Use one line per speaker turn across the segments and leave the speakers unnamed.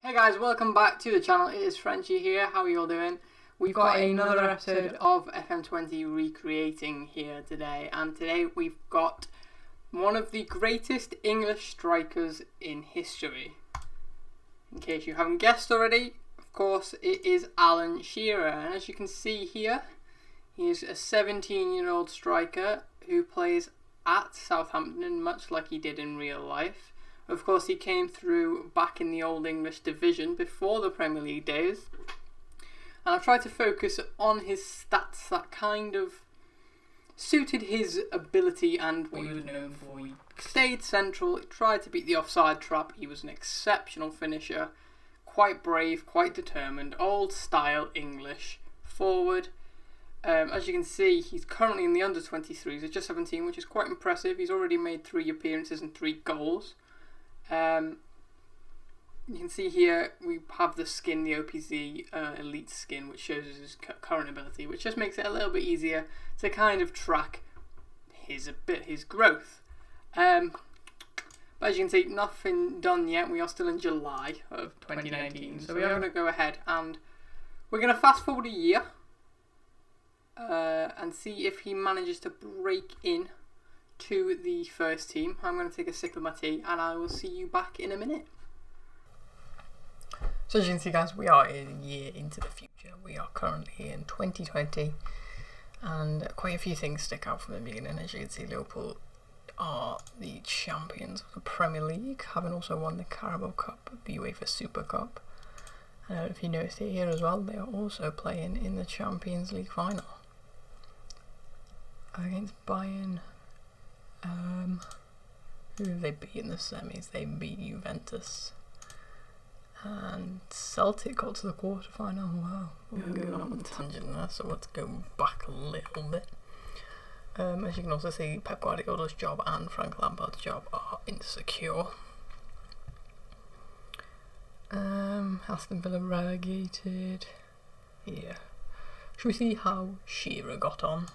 Hey guys, welcome back to the channel. It is Frenchie here. How are you all doing? We've got another episode of FM20 recreating here today, and today we've got one of the greatest English strikers in history. In case you haven't guessed already, of course, it is Alan Shearer, and as you can see here, he is a 17-year-old striker who plays at Southampton, much like he did in real life. Of course, he came through back in the Old English division before the Premier League days. And I've tried to focus on his stats that kind of suited his ability and what he was known for. He stayed central, he tried to beat the offside trap, he was an exceptional finisher, quite brave, quite determined, old style English forward. As you can see, he's currently in the under-23s, he's just 17, which is quite impressive. He's already made 3 appearances and 3 goals. You can see here we have the skin, the OPZ Elite skin, which shows his current ability, which just makes it a little bit easier to kind of track his growth. But as you can see, nothing done yet. We are still in July of 2019, so we are going to go ahead and we're going to fast forward a year and see if he manages to break in to the first team. I'm going to take a sip of my tea and I will see you back in a minute. So as you can see, guys, we are a year into the future. We are currently in 2020 and quite a few things stick out from the beginning. As you can see, Liverpool are the champions of the Premier League, having also won the Carabao Cup, the UEFA Super Cup. And if you notice it here as well, they are also playing in the Champions League final against Bayern. Who did they beat in the semis? They beat Juventus. And Celtic got to the quarterfinal. Wow, we're going on a tangent there, so let's go back a little bit. As you can also see, Pep Guardiola's job and Frank Lampard's job are insecure. Aston Villa relegated. Yeah. Should we see how Shearer got on?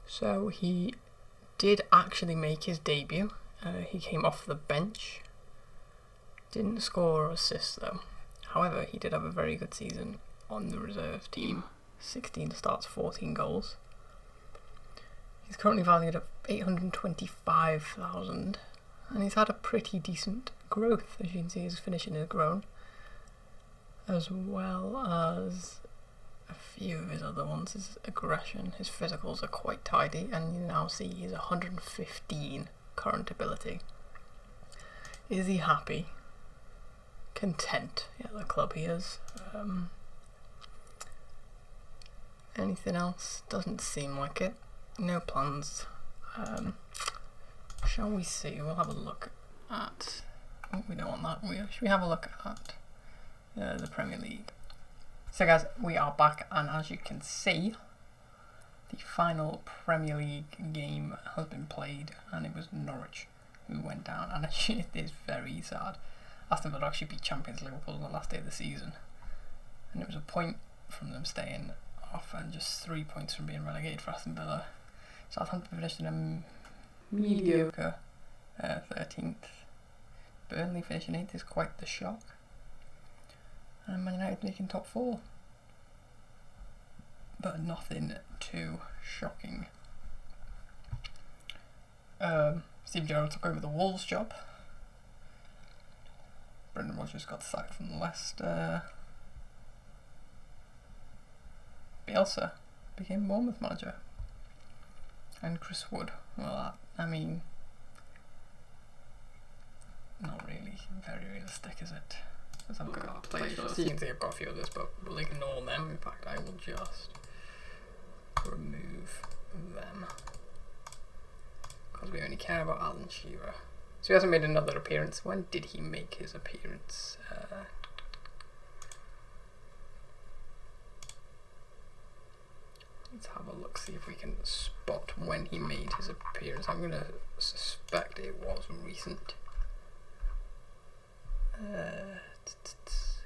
So he did actually make his debut. He came off the bench. Didn't score or assist though. However, he did have a very good season on the reserve team. 16 starts, 14 goals. He's currently valued at 825,000 and he's had a pretty decent growth. As you can see, his finishing has grown, as well as a few of his other ones. His aggression, his physicals are quite tidy, and you now see he's 115 current ability. Is he happy? Content at the club he is. Anything else? Doesn't seem like it. No plans. Shall we see? We'll have a look at... Oh, we don't want that. Should we have a look at the Premier League? So guys, we are back, and as you can see, the final Premier League game has been played, and it was Norwich who went down, and it is very sad. Aston Villa actually beat champions Liverpool on the last day of the season, and it was a point from them staying off and just 3 points from being relegated for Aston Villa. Southampton finished in a mediocre 13th. Burnley finishing 8th is quite the shock. And Man United making top 4. But nothing too shocking. Steve Gerrard took over the Wolves job. Brendan Rodgers got sacked from Leicester. Bielsa became Bournemouth manager. And Chris Wood, well, I mean, not really very realistic, is it? I've got play shots. You can see I've got a few of this, but we'll ignore them. In fact, I will just remove them because we only care about Alan Shearer. So he hasn't made another appearance. When did he make his appearance? Let's have a look, see if we can spot when he made his appearance. I'm going to suspect it was recent.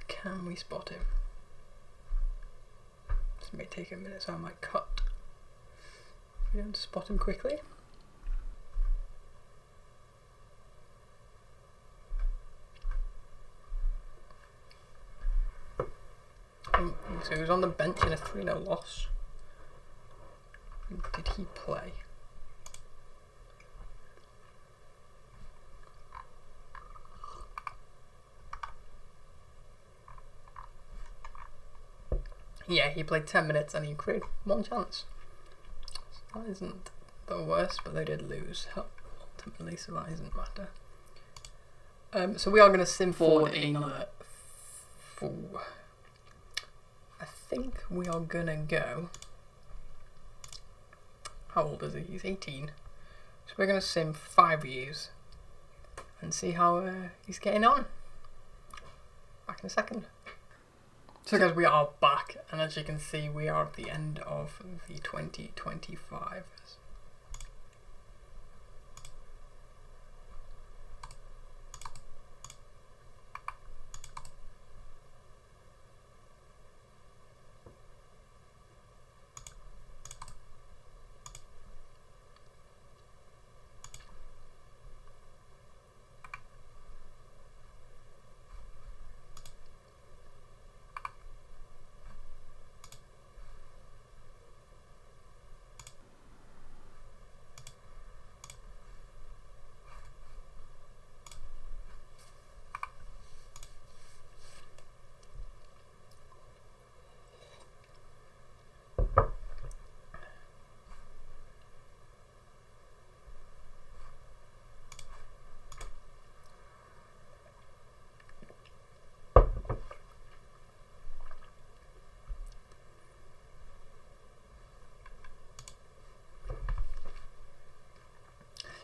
Can we spot him? This may take a minute, so I might cut if we don't spot him quickly. so he was on the bench in a 3-0 loss. Who did he play? Yeah, he played 10 minutes and he created 1 chance. So that isn't the worst, but they did lose ultimately, so that doesn't matter. So we are going to sim forward another 4. I think we are going to go... How old is he? He's 18. So we're going to sim 5 years and see how he's getting on. Back in a second. So guys, we are back, and as you can see, we are at the end of the 2025.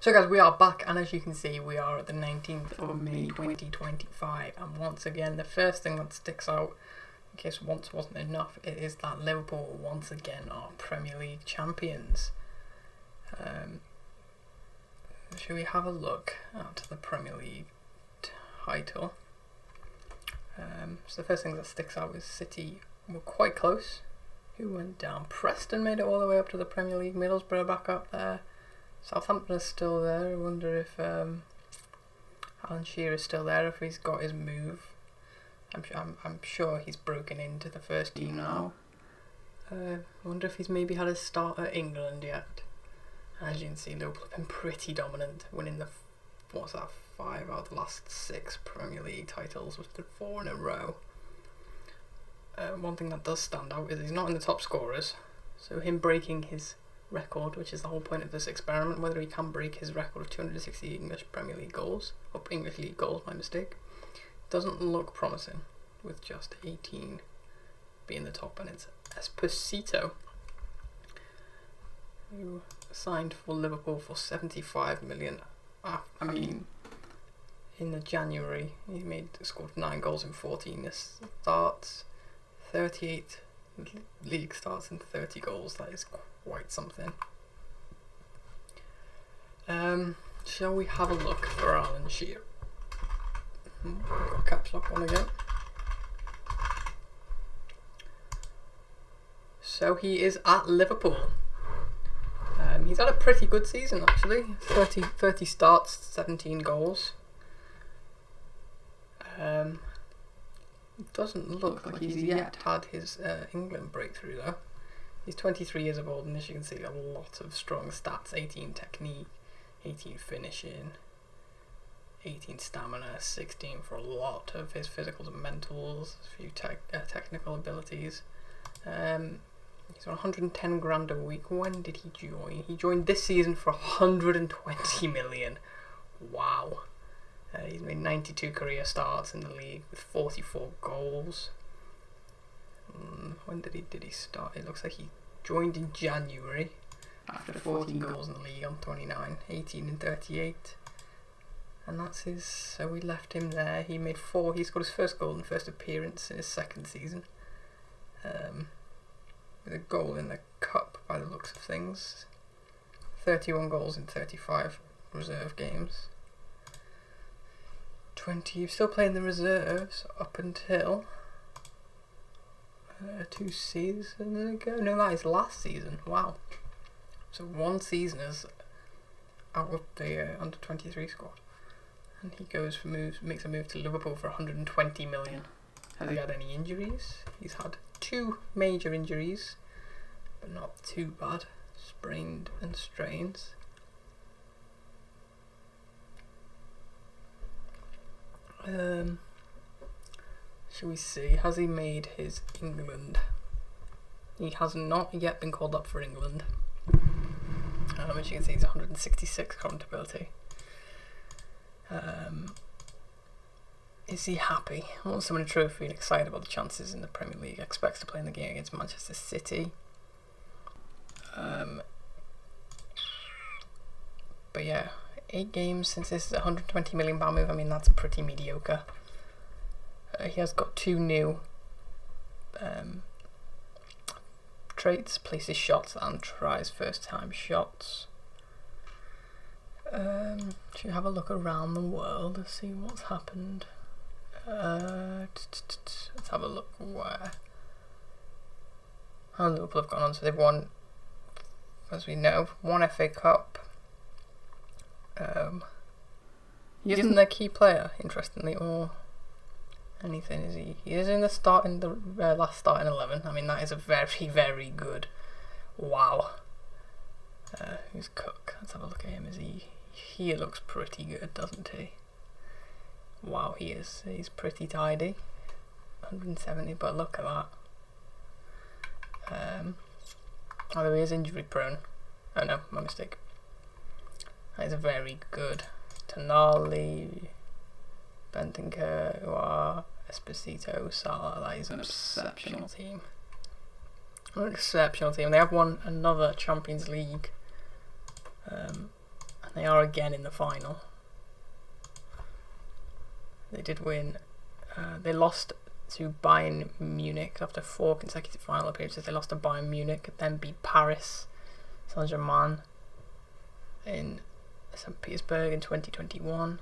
So guys, we are back, and as you can see, we are at the 19th of May 2025, and once again, the first thing that sticks out, in case once wasn't enough, it is that Liverpool once again are Premier League champions. Should we have a look at the Premier League title? So the first thing that sticks out is City were quite close. Who went down? Preston made it all the way up to the Premier League. Middlesbrough back up there. Southampton is still there. I wonder if Alan Shearer is still there, if he's got his move. I'm sure he's broken into the first team now. I wonder if he's maybe had a start at England yet. As you can see, Liverpool have been pretty dominant, winning the 5 out of the last 6 Premier League titles, with the 4 in a row. One thing that does stand out is he's not in the top scorers, so him breaking his record, which is the whole point of this experiment, whether he can break his record of 260 English Premier League goals, or English League goals, my mistake, doesn't look promising, with just 18 being the top, and it's Esposito, who signed for Liverpool for 75 million. I mean, in the January, he scored 9 goals in 14 starts, 38 league starts and 30 goals. That is quite something. Shall we have a look for Alan Shearer? Got caps lock on again. So he is at Liverpool. He's had a pretty good season actually. 30 starts, 17 goals. It doesn't look like he's yet had his England breakthrough though. He's 23 years old, and as you can see, a lot of strong stats: 18 technique, 18 finishing, 18 stamina, 16 for a lot of his physicals and mentals, a few technical abilities. He's on 110 grand a week. When did he join? He joined this season for 120 million. Wow. He's made 92 career starts in the league with 44 goals. When did he start? It looks like he joined in January after 14 goals in the league on 29, 18 and 38. And that's his, so we left him there. He made 4, he scored his first goal in the first appearance in his second season. With a goal in the cup by the looks of things. 31 goals in 35 reserve games. Still playing the reserves up until 2 seasons ago. No, that is last season. Wow. So 1 season is out of the under 23 squad, and he goes for makes a move to Liverpool for 120 million. Has he had any injuries? He's had 2 major injuries, but not too bad. Sprained and strains. Shall we see, has he made his England? He has not yet been called up for England. As you can see, he's 166 current ability. Is he happy? Wants to win a trophy and excited about the chances in the Premier League. Expects to play in the game against Manchester City. But yeah, 8 games since this is a £120 million move. I mean, that's pretty mediocre. He has got 2 new traits: places shots and tries first time shots. Should we have a look around the world to see what's happened? Let's have a look where. How Liverpool have gone on. So they've won, as we know, 1 FA Cup. He isn't their key player, interestingly, or anything, is he? He is in the last starting 11. I mean, that is a very, very good. Wow. Who's Cook? Let's have a look at him. He looks pretty good, doesn't he? Wow, he is. He's pretty tidy. 170, but look at that. Although he is injury prone. Oh no, my mistake. That is a very good. Tonali, Bentancur, Esposito, Salah. That is an exceptional team. An exceptional team. They have won another Champions League. And they are again in the final. They did win. They lost to Bayern Munich after 4 consecutive final appearances. They lost to Bayern Munich, then beat Paris Saint-Germain in St. Petersburg in 2021.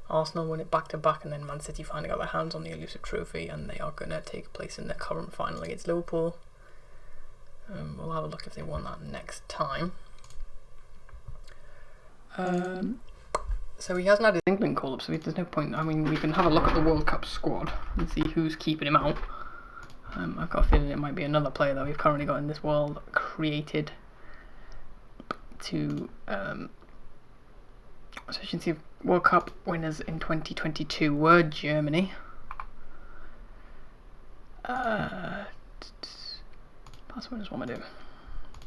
Arsenal won it back to back, and then Man City finally got their hands on the elusive trophy, and they are going to take place in the current final against Liverpool. We'll have a look if they won that next time. So he hasn't had his England call up, so there's no point. I mean, we can have a look at the World Cup squad and see who's keeping him out. I've got a feeling it might be another player that we've currently got in this world created to. So you can see World Cup winners in 2022 were Germany. Past winners, what am I doing?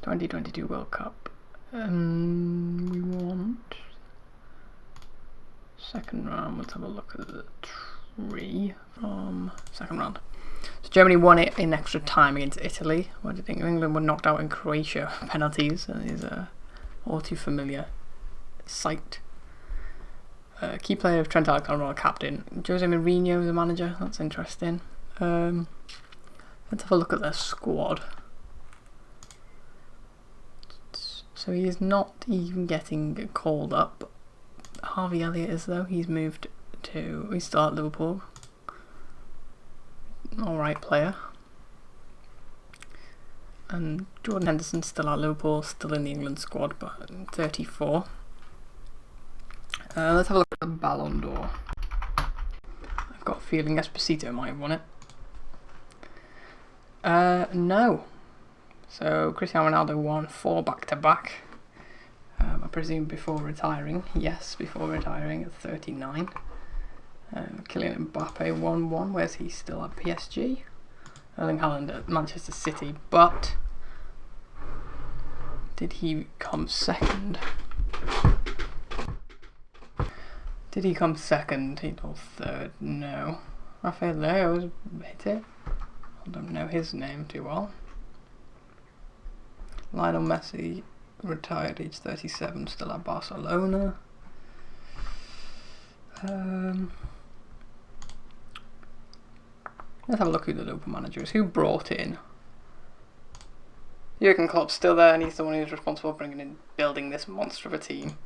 2022 World Cup. We want second round. Let's have a look at the tree from second round. So Germany won it in extra time against Italy. What do you think? England were knocked out in Croatia penalties. That is all too familiar sight. Key player of Trent Alexander-Arnold, captain. Jose Mourinho, the manager. That's interesting. Let's have a look at their squad. So he is not even getting called up. Harvey Elliott is, though. He's still at Liverpool. Alright player. And Jordan Henderson's still at Liverpool, still in the England squad, but 34. Let's have a look at the Ballon d'Or. I've got a feeling Esposito might have won it. No. So Cristiano Ronaldo won 4 back-to-back. I presume before retiring. Yes, before retiring at 39. Kylian Mbappe won 1. Where's he? Still at PSG. Erling Haaland at Manchester City. But did he come second? Did he come second or third? No. Rafael Leo hit it. I don't know his name too well. Lionel Messi retired age 37, still at Barcelona. Let's have a look who the Liverpool manager is. Who brought in? Jurgen Klopp's still there, and he's the one who's responsible for building this monster of a team.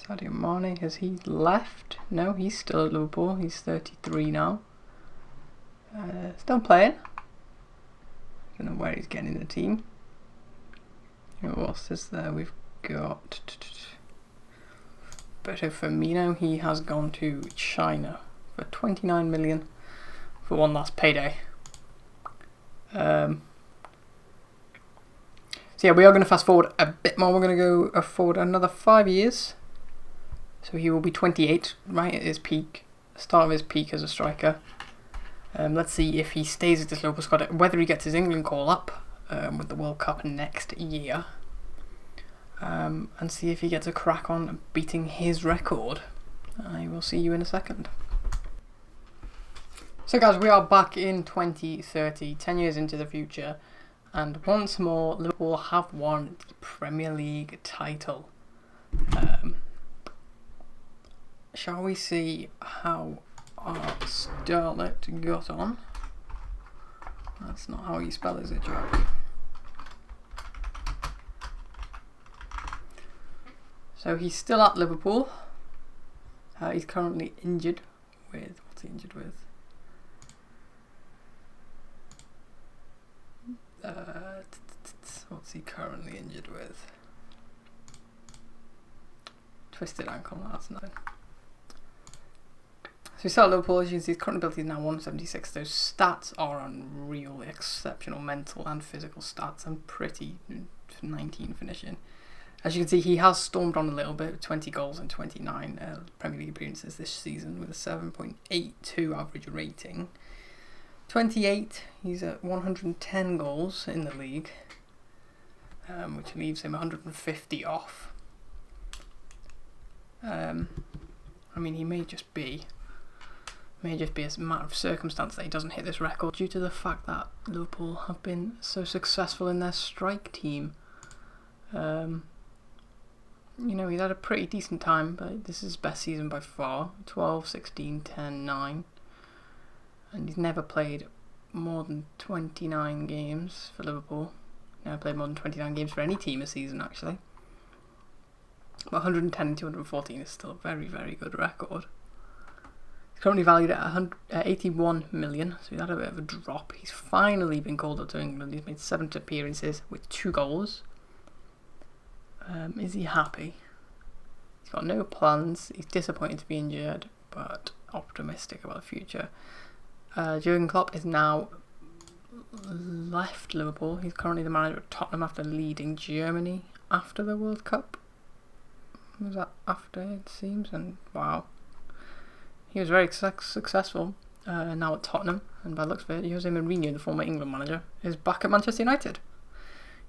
Sadio Mane, has he left? No, he's still at Liverpool. He's 33 now. Still playing. Don't know where he's getting in the team. What else is there? We've got Roberto Firmino. He has gone to China for 29 million. for one last payday. So yeah, we are going to fast forward a bit more. We're going to go forward another 5 years. So he will be 28, right at his peak, start of his peak as a striker. Let's see if he stays at this Liverpool squad, whether he gets his England call up with the World Cup next year, and see if he gets a crack on beating his record. I will see you in a second. So guys, we are back in 2030, 10 years into the future, and once more Liverpool have won the Premier League title. Shall we see how our starlet got on? That's not how you spell, is it, Jack? So he's still at Liverpool. He's currently injured with... What's he injured with? What's he currently injured with? Twisted ankle, that's nothing. So we start Liverpool, as you can see his current ability is now 176. Those stats are unreal, exceptional mental and physical stats, and pretty 19 finishing. As you can see, he has stormed on a little bit, 20 goals and 29 Premier League appearances this season with a 7.82 average rating. 28, he's at 110 goals in the league, which leaves him 150 off. I mean, he may just be a matter of circumstance that he doesn't hit this record due to the fact that Liverpool have been so successful in their strike team. You know, he's had a pretty decent time, but this is his best season by far. 12, 16, 10, 9. And he's never played more than 29 games for Liverpool. Never played more than 29 games for any team a season, actually. But 110 and 214 is still a very, very good record. He's currently valued at 81 million, so he's had a bit of a drop. He's finally been called up to England. He's made 7 appearances with 2 goals. Is he happy? He's got no plans. He's disappointed to be injured, but optimistic about the future. Jurgen Klopp is now left Liverpool. He's currently the manager at Tottenham after leading Germany after the World Cup. Was that after, it seems? And wow. He was very successful now at Tottenham, and by the looks of it, Jose Mourinho, the former England manager, is back at Manchester United.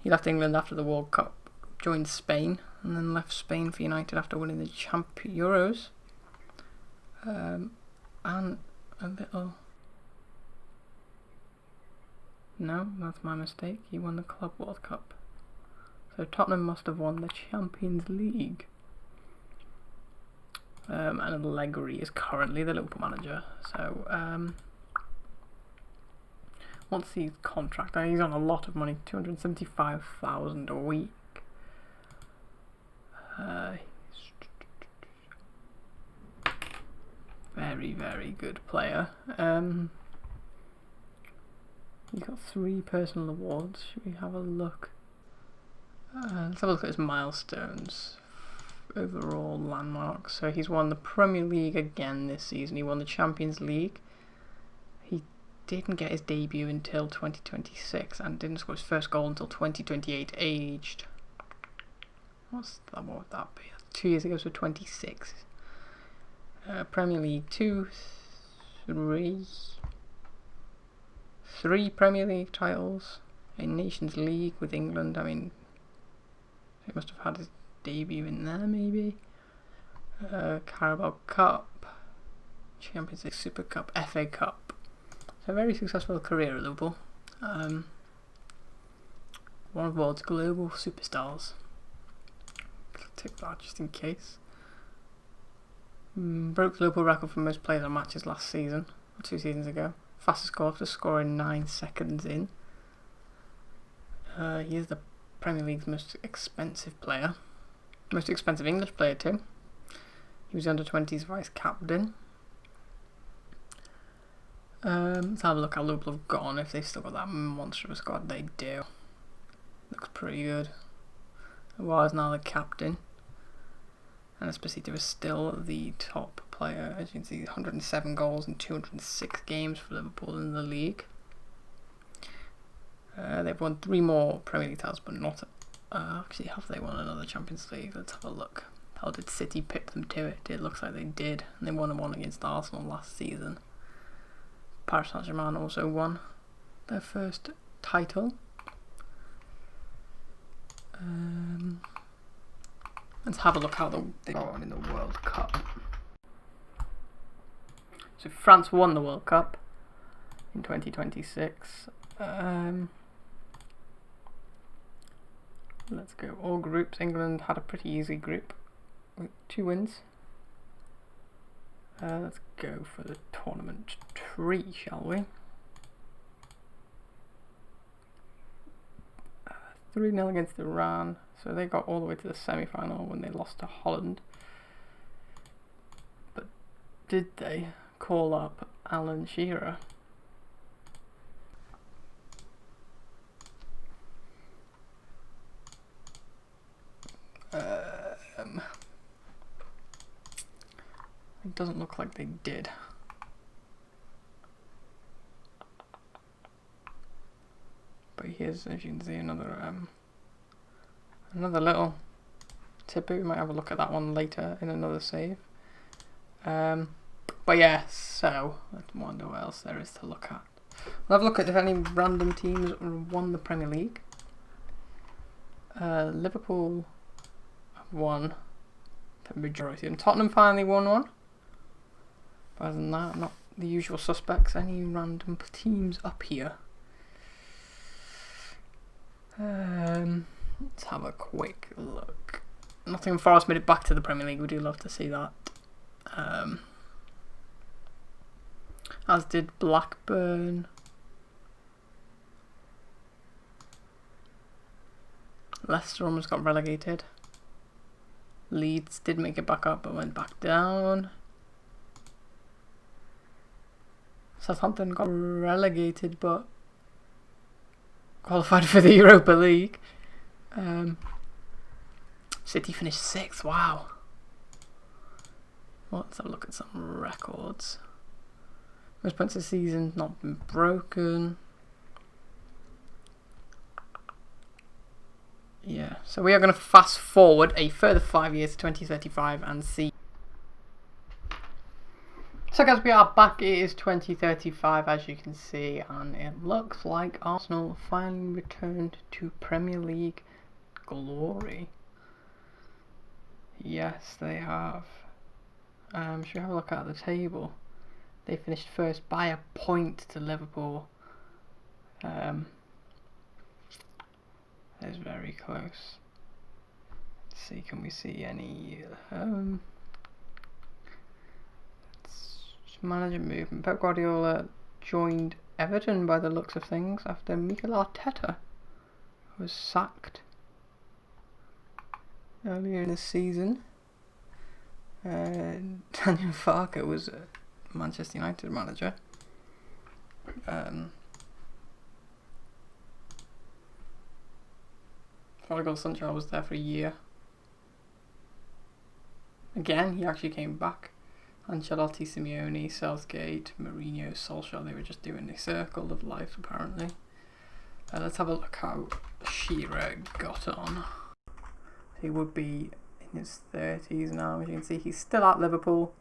He left England after the World Cup, joined Spain, and then left Spain for United after winning the Euros. And a little... No, that's my mistake. He won the Club World Cup. So Tottenham must have won the Champions League. And Allegri is currently the Liverpool manager. So, what's his contract? He's on a lot of money, $275,000 a week. Very, very good player. He's got 3 personal awards. Should we have a look? Let's have a look at his milestones. Overall landmarks. So he's won the Premier League again this season. He won the Champions League. He didn't get his debut until 2026 and didn't score his first goal until 2028, aged... what would that be? 2 years ago, so 26. Premier League 2, 3 Premier League titles, a Nations League with England. I mean, he must have had his debut in there, maybe. Carabao Cup, Champions League, Super Cup, FA Cup. So a very successful career at Liverpool. One of the world's global superstars. Tick that just in case. Broke the Liverpool record for most players on matches last season, or 2 seasons ago. Fastest goal after scoring 9 seconds in. He is the Premier League's most expensive player. Most expensive English player too. He was under 20s vice captain. Let's have a look how Liverpool have gone, if they've still got that monstrous squad. They do. Looks pretty good. Aouar is now the captain. And Esposito is still the top player. As you can see, 107 goals in 206 games for Liverpool in the league. They've won 3 more Premier League titles, but not... actually, have they won another Champions League? Let's have a look. How did City pick them to it? It looks like they did. And they won one against Arsenal last season. Paris Saint-Germain also won their first title. Let's have a look how they got on in the World Cup. So France won the World Cup in 2026. Let's go all groups. England had a pretty easy group with 2 wins. Let's go for the tournament tree, shall we? 3-0 against Iran, so they got all the way to the semi-final when they lost to Holland. But did they call up Alan Shearer? It doesn't look like they did. But here's, as you can see, another little tidbit. We might have a look at that one later in another save. But yeah, so let's wonder what else there is to look at. We'll have a look at if any random teams won the Premier League. Liverpool have won the majority, and Tottenham finally won one. But other than that, not the usual suspects. Any random teams up here? Let's have a quick look. Nottingham Forest made it back to the Premier League. We do love to see that. As did Blackburn. Leicester almost got relegated. Leeds did make it back up but went back down. Southampton got relegated but qualified for the Europa League. City finished 6th. Wow. Well, let's have a look at some records. Most points this season not been broken. Yeah, so we are going to fast forward a further 5 years to 2035 and see. So guys, we are back. It is 2035 as you can see, and it looks like Arsenal finally returned to Premier League glory. Yes, they have. Should we have a look at the table? They finished first by a point to Liverpool. It's very close. Let's see, can we see any manager movement? Pep Guardiola joined Everton by the looks of things after Mikel Arteta was sacked earlier in the season. Daniel Farke was a Manchester United manager. Prodigal Sancho was there for a year. Again, he actually came back. Ancelotti, Simeone, Southgate, Mourinho, Solskjaer, they were just doing the circle of life apparently. Let's have a look how Shearer got on. He would be in his 30s now, as you can see. He's still at Liverpool.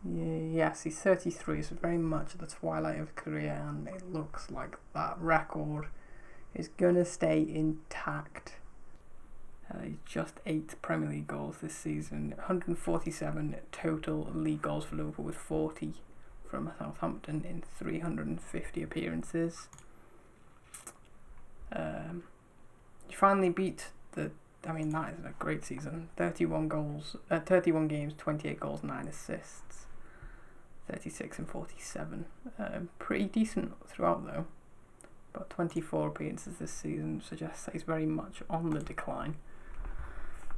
Yes, he's 33, so very much at the twilight of his career, and it looks like that record is going to stay intact. Just 8 Premier League goals this season, 147 total league goals for Liverpool, with 40 from Southampton in 350 appearances. You finally beat that is a great season. 31 games, 28 goals, 9 assists, 36 and 47. Pretty decent throughout though, but 24 appearances this season suggests that he's very much on the decline.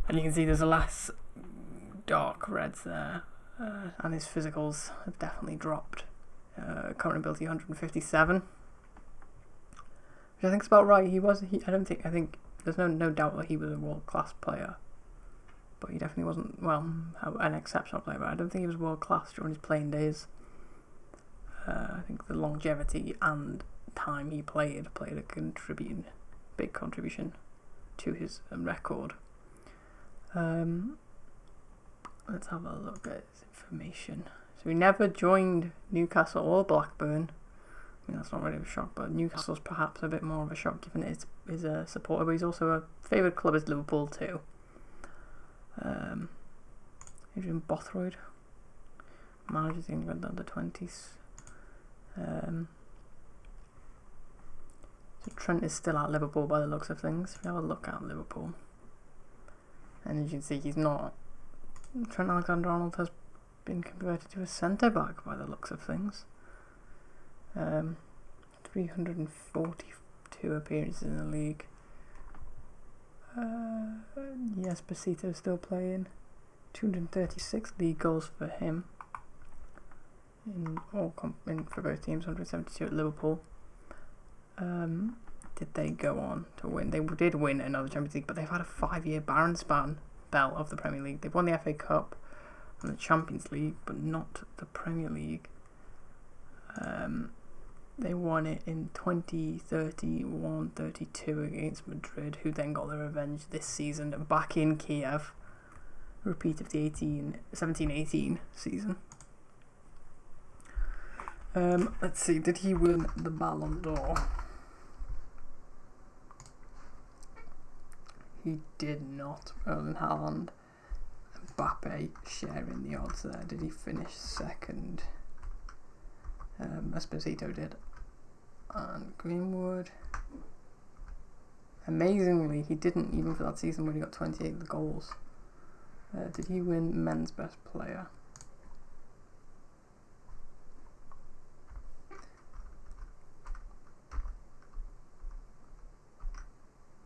And you can see there's a less dark reds there, and his physicals have definitely dropped. Current ability 157, which I think is about right. I think there's no doubt that he was a world class player but he definitely wasn't, well, an exceptional player, but I don't think he was world class during his playing days. I think the longevity and time he played a big contribution to his record. Let's have a look at his information. So he never joined Newcastle or Blackburn. I mean, that's not really a shock, but Newcastle's perhaps a bit more of a shock given his supporter, but he's also a favourite club is Liverpool too. Adrian Bothroyd manages the England under-20s. So Trent is still at Liverpool by the looks of things. If we have a look at Liverpool, and as you can see, he's not. Trent Alexander-Arnold has been converted to a centre-back by the looks of things. 342 appearances in the league. Yes, Basito's still playing. 236 league goals for him. For both teams, 172 at Liverpool. Did they go on to win? They did win another Champions League, but they've had a 5-year barren spell of the Premier League. They've won the FA Cup and the Champions League, but not the Premier League. They won it in 2031-32 against Madrid, who then got their revenge this season back in Kiev. Repeat of the 17-18 season. Let's see, did he win the Ballon d'Or? He did not. Erling Haaland, Mbappe sharing the odds there. Did he finish second? Esposito did. And Greenwood. Amazingly, he didn't even for that season when he got 28 goals. Did he win men's best player?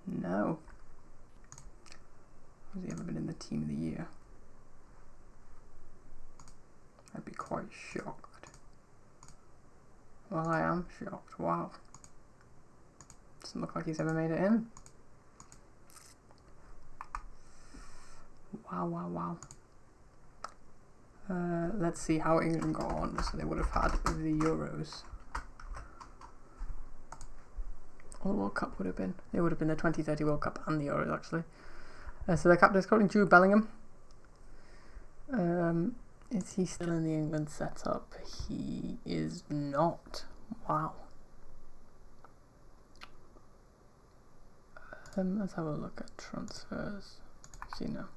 No. Has he ever been in the team of the year? I'd be quite shocked. Well, I am shocked. Wow. Doesn't look like he's ever made it in. Wow. Let's see how England got on. So they would have had the Euros. Or the World Cup would have been. It would have been the 2030 World Cup and the Euros, actually. So their captain is currently Jude Bellingham. Is he still in the England setup? He is not. Wow. Let's have a look at transfers. Actually, no.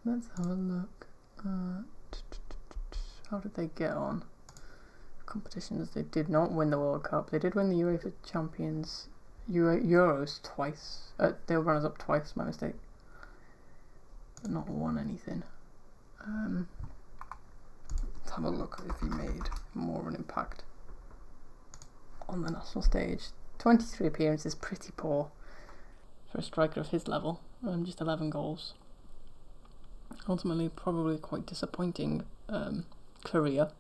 Let's have a look at how did they get on? Competitions. They did not win the World Cup. They did win the UEFA Champions Euros twice. They were runners up twice. My mistake. But not won anything. Let's have a look if he made more of an impact on the national stage. 23 appearances, pretty poor for a striker of his level. Just 11 goals. Ultimately, probably quite disappointing career,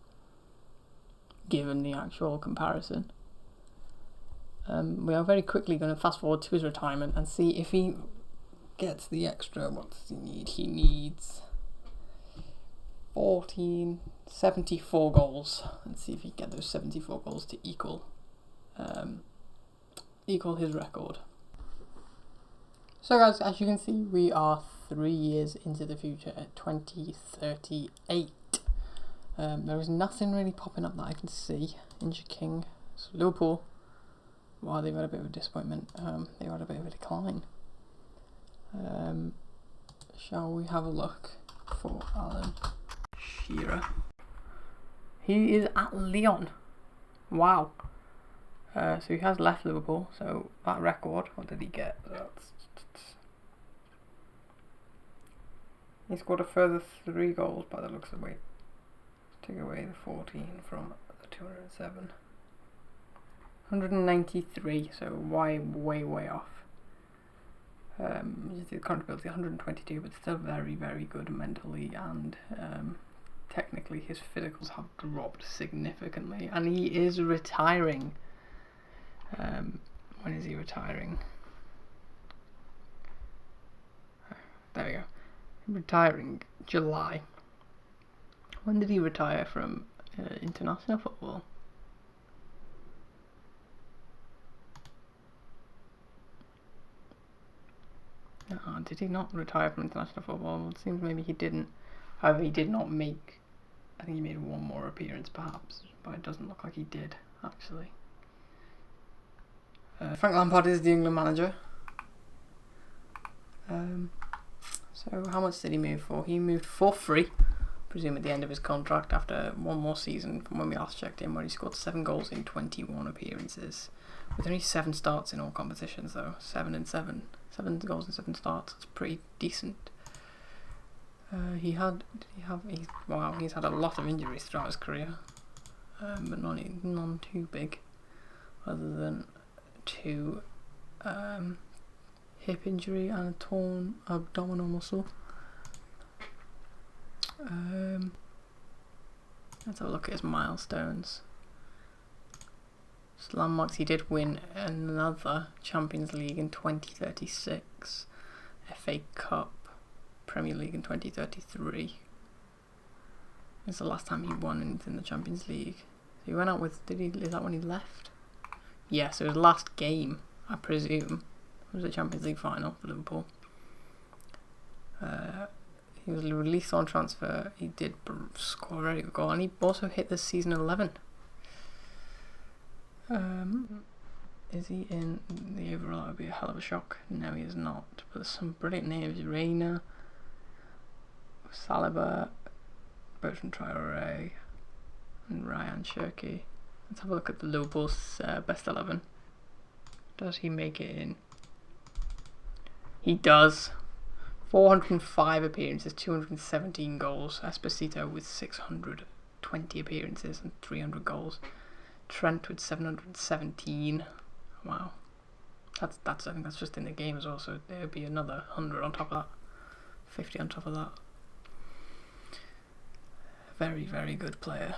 given the actual comparison. We are very quickly going to fast forward to his retirement and see if he gets the extra. What does he need? He needs 74 goals. Let's see if he can get those 74 goals to equal his record. So guys, as you can see, we are 3 years into the future at 2038. There is nothing really popping up that I can see. Injured King. So Liverpool, wow, they've had a bit of a disappointment. They've had a bit of a decline. Shall we have a look for Alan Shearer? He is at Lyon. Wow. So he has left Liverpool. So that record, what did he get? He scored a further 3 goals by the looks of it. Take away the 14 from the 207. 193, so way off. The accountability 122, but still very, very good mentally, and technically his physicals have dropped significantly, and he is retiring. When is he retiring? There we go. retiring July. When did he retire from international football? Did he not retire from international football? It seems maybe he didn't. However, he did not make... I think he made one more appearance, perhaps. But it doesn't look like he did, actually. Frank Lampard is the England manager. So how much did he move for? He moved for free, presume at the end of his contract, after one more season from when we last checked in, where he scored 7 goals in 21 appearances. With only 7 starts in all competitions, though. 7 and 7. 7 goals in 7 starts. It's pretty decent. He's had a lot of injuries throughout his career, but none too big, other than 2 hip injury and a torn abdominal muscle. Let's have a look at his milestones. His landmarks: he did win another Champions League in 2036, FA Cup, Premier League in 2033. It's the last time he won anything in the Champions League. So he went out with, is that when he left? Yeah, so his last game, I presume, was the Champions League final for Liverpool. He was released on transfer. He did score a very good goal, and he also hit the season 11. Is he in the overall? That would be a hell of a shock. No, he is not. But there's some brilliant names: Reina, Saliba, Bertrand Traoré, and Ryan Cherki. Let's have a look at the Liverpool's best 11. Does he make it in? He does. 405 appearances, 217 goals. Esposito with 620 appearances and 300 goals. Trent with 717. Wow. That's I think that's just in the game as well, so there would be another 100 on top of that. 50 on top of that. Very, very good player.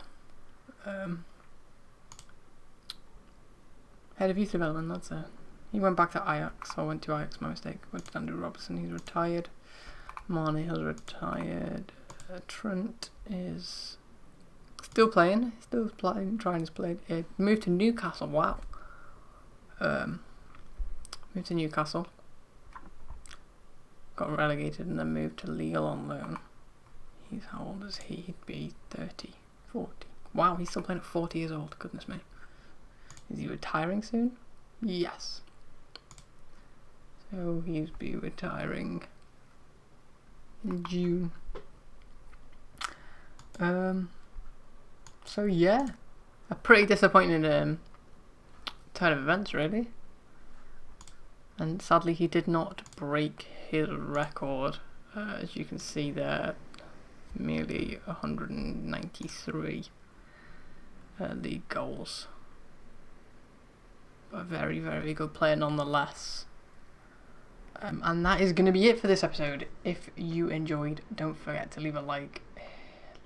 Head of youth development, that's it. He went back to Ajax, or went to Ajax, my mistake. Went to Andrew Robertson, he's retired. Mane has retired. Trent is still playing, trying his play. Moved to Newcastle, wow. Moved to Newcastle. Got relegated and then moved to Lille on loan. How old is he? He'd be 30, 40. Wow, he's still playing at 40 years old, goodness me. Is he retiring soon? Yes. So he'll be retiring in June. So yeah, a pretty disappointing turn of events, really. And sadly, he did not break his record. As you can see there, merely 193 league goals. But a very, very good player nonetheless. And that is going to be it for this episode. If you enjoyed, don't forget to leave a like,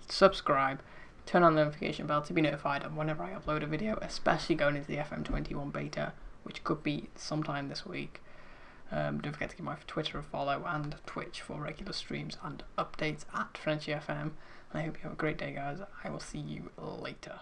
subscribe, turn on the notification bell to be notified of whenever I upload a video, especially going into the FM21 beta, which could be sometime this week. Don't forget to give my Twitter a follow and Twitch for regular streams and updates at Frenchy FM. And I hope you have a great day, guys. I will see you later.